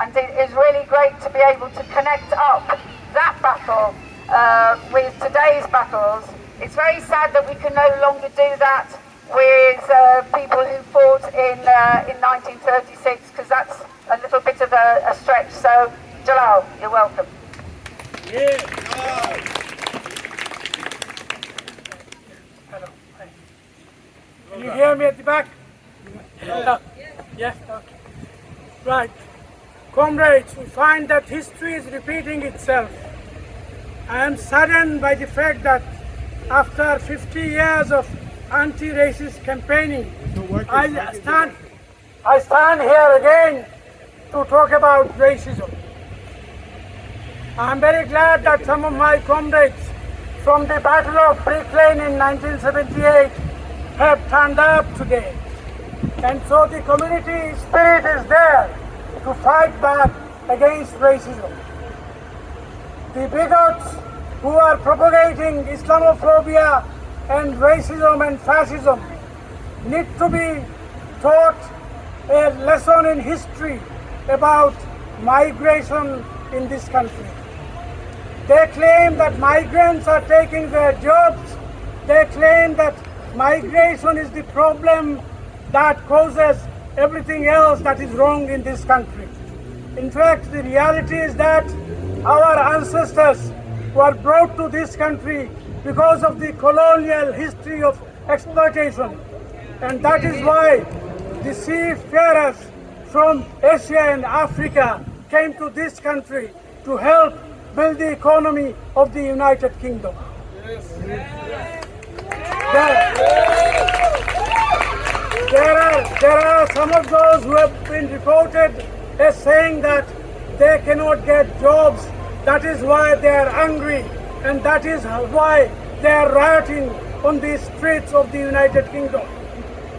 And it is really great to be able to connect up that battle with today's battles. It's very sad that we can no longer do that with people who fought in 1936, because that's a little bit of a stretch. So, Jalal, you're welcome. Yeah. Hello. Hi. Can you hear me at the back? Yes, okay. Right. Comrades, we find that history is repeating itself. I am saddened by the fact that after 50 years of anti-racist campaigning, I stand here again to talk about racism. I am very glad that some of my comrades from the Battle of Brick Lane in 1978 have turned up today. And so the community spirit is there to fight back against racism. The bigots who are propagating Islamophobia and racism and fascism need to be taught a lesson in history about migration in this country. They claim that migrants are taking their jobs. They claim that migration is the problem that causes everything else that is wrong in this country. In fact, the reality is that our ancestors were brought to this country because of the colonial history of exploitation. And that is why the seafarers from Asia and Africa came to this country to help build the economy of the United Kingdom. There are some of those who have been reported as saying that they cannot get jobs. That is why they are angry, and that is why they are rioting on the streets of the United Kingdom.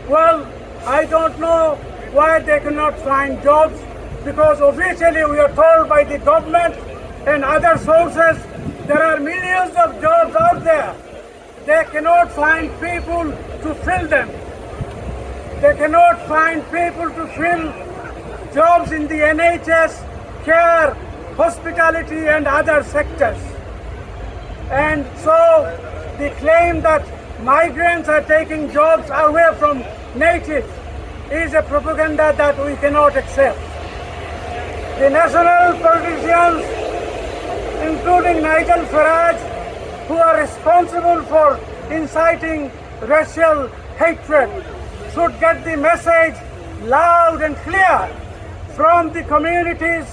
Well, I don't know why they cannot find jobs, because officially we are told by the government and other sources there are millions of jobs out there. They cannot find people to fill them. They cannot find people to fill jobs in the NHS, care, hospitality and other sectors. And so the claim that migrants are taking jobs away from natives is a propaganda that we cannot accept. The national politicians, including Nigel Farage, who are responsible for inciting racial hatred, should get the message loud and clear from the communities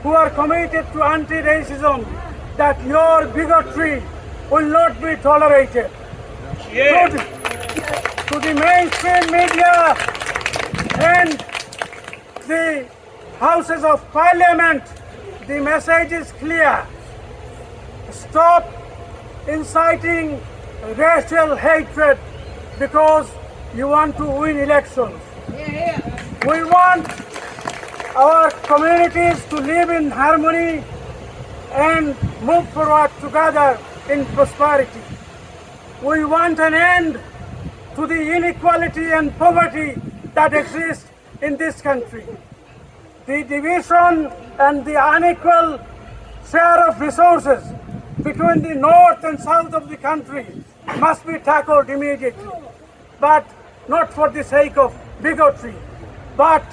who are committed to anti-racism that your bigotry will not be tolerated. Yeah. To the mainstream media and the houses of parliament, the message is clear. Stop inciting racial hatred because you want to win elections. We want our communities to live in harmony and move forward together in prosperity. We want an end to the inequality and poverty that exists in this country. The division and the unequal share of resources between the north and south of the country must be tackled immediately, but not for the sake of bigotry, but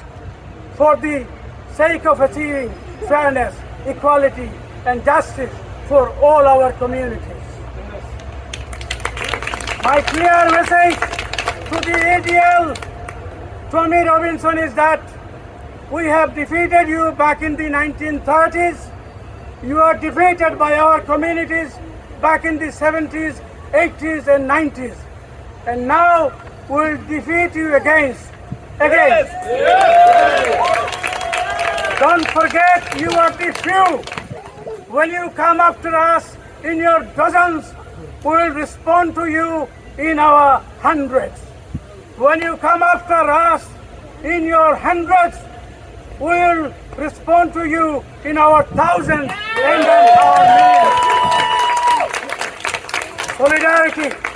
for the sake of achieving fairness, equality and justice for all our communities. My clear message to the ADL, Tommy Robinson, is that we have defeated you back in the 1930s. You are defeated by our communities back in the 70s, 80s and 90s. And now we'll defeat you again. Yes. Don't forget, you are the few. When you come after us in your dozens, we will respond to you in our hundreds. When you come after us in your hundreds, we will respond to you in our thousands and our millions. Solidarity.